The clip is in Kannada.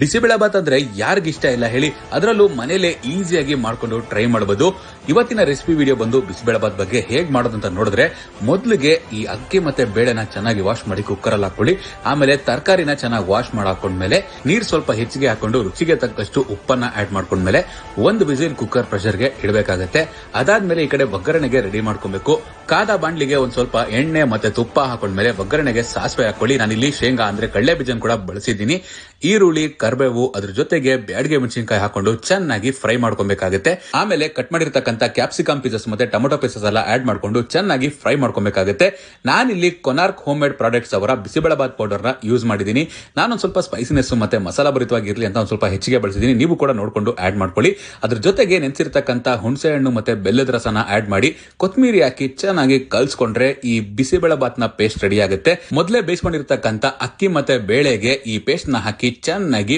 ಬಿಸಿಬೇಳೆಬಾತ್ ಅಂದ್ರೆ ಯಾರಿಗಿಷ್ಟ ಇಲ್ಲ ಹೇಳಿ. ಅದರಲ್ಲೂ ಮನೇಲೆ ಈಸಿಯಾಗಿ ಮಾಡ್ಕೊಂಡು ಟ್ರೈ ಮಾಡಬಹುದು. ಇವತ್ತಿನ ರೆಸಿಪಿ ವಿಡಿಯೋ ಬಂದು ಬಿಸಿಬೇಳೆಬಾತ್ ಬಗ್ಗೆ ಹೇಗ್ ಮಾಡೋದಂತ ನೋಡಿದ್ರೆ, ಮೊದಲಿಗೆ ಈ ಅಕ್ಕಿ ಮತ್ತೆ ಬೇಳೆನ ಚೆನ್ನಾಗಿ ವಾಶ್ ಮಾಡಿ ಕುಕ್ಕರ್ ಅಲ್ಲಿ ಹಾಕೊಳ್ಳಿ. ಆಮೇಲೆ ತರಕಾರಿನ ಚೆನ್ನಾಗಿ ವಾಶ್ ಮಾಡಿ ಹಾಕೊಂಡ್ಮೇಲೆ ನೀರ್ ಸ್ವಲ್ಪ ಹೆಚ್ಚಿಗೆ ಹಾಕೊಂಡು ರುಚಿಗೆ ತಕ್ಕಷ್ಟು ಉಪ್ಪನ್ನ ಆಡ್ ಮಾಡ್ಕೊಂಡ್ಮೇಲೆ ಒಂದು ವಿಸಿಲ್ ಕುಕ್ಕರ್ ಪ್ರೆಷರ್ಗೆ ಇಡಬೇಕಾಗತ್ತೆ. ಅದಾದ್ಮೇಲೆ ಈ ಕಡೆ ಒಗ್ಗರಣೆಗೆ ರೆಡಿ ಮಾಡ್ಕೊಬೇಕು. ಕಾದ ಬಾಂಡ್ಲಿಗೆ ಒಂದ್ ಸ್ವಲ್ಪ ಎಣ್ಣೆ ಮತ್ತೆ ತುಪ್ಪ ಹಾಕೊಂಡ್ಮೇಲೆ ಒಗ್ಗರಣೆಗೆ ಸಾಸಿವೆ ಹಾಕೊಳ್ಳಿ. ನಾನಿಲ್ಲಿ ಶೇಂಗಾ ಅಂದ್ರೆ ಕಡಲೆ ಬೀಜನ್ ಕೂಡ ಬಳಸಿದ್ದೀನಿ. ಈರುಳ್ಳಿ, ಕರ್ಬೇವು, ಅದ್ರ ಜೊತೆಗೆ ಬ್ಯಾಡಗೆ ಮೆಣಸಿನಕಾಯಿ ಹಾಕೊಂಡು ಚೆನ್ನಾಗಿ ಫ್ರೈ ಮಾಡ್ಕೊಬೇಕಾಗುತ್ತೆ. ಆಮೇಲೆ ಕಟ್ ಮಾಡಿರ್ತಕ್ಕಂಥ ಕ್ಯಾಪ್ಸಿಕಮ್ ಪೀಸಸ್ ಮತ್ತೆ ಟೊಮೊಟೊ ಪೀಸಸ್ ಎಲ್ಲ ಆಡ್ ಮಾಡ್ಕೊಂಡು ಚೆನ್ನಾಗಿ ಫ್ರೈ ಮಾಡ್ಕೊಬೇಕಾಗುತ್ತೆ. ನಾನಿಲ್ಲಿ ಕೊನಾರ್ಕ್ ಹೋಮ್ ಮೇಡ್ ಪ್ರಾಡಕ್ಟ್ಸ್ ಅವರ ಬಿಸಿಬೇಳೆಬಾತ್ ಪೌಡರ್ ನ ಯೂಸ್ ಮಾಡಿದ್ದೀನಿ. ನಾನೊಂದ್ ಸ್ವಲ್ಪ ಸ್ಪೈಸಿನೆಸ್ ಮತ್ತೆ ಮಸಾಲಾ ಭರಿತವಾಗಿರ್ಲಿ ಅಂತ ಒಂದ್ ಸ್ವಲ್ಪ ಹೆಚ್ಚಿಗೆ ಬಳಸಿದ್ದೀನಿ. ನೀವು ಕೂಡ ನೋಡ್ಕೊಂಡು ಆಡ್ ಮಾಡ್ಕೊಳ್ಳಿ. ಅದ್ರ ಜೊತೆಗೆ ನೆನೆಸಿರ್ತಕ್ಕಂಥ ಹುಣಸೆ ಹಣ್ಣು ಮತ್ತೆ ಬೆಲ್ಲದ ರಸನ ಆಡ್ ಮಾಡಿ ಕೊತ್ತಂಬರಿ ಹಾಕಿ ಚೆನ್ನಾಗಿ ಕಲ್ಸ್ಕೊಂಡ್ರೆ ಈ ಬಿಸಿಬೇಳೆಬಾತ್ ನ ಪೇಸ್ಟ್ ರೆಡಿ ಆಗುತ್ತೆ. ಮೊದಲೇ ಬೇಯಿಸ್ಕೊಂಡಿರ್ತಕ್ಕಂಥ ಅಕ್ಕಿ ಮತ್ತೆ ಬೇಳೆಗೆ ಈ ಪೇಸ್ಟ್ ನ ಹಾಕಿ ಚೆನ್ನಾಗಿ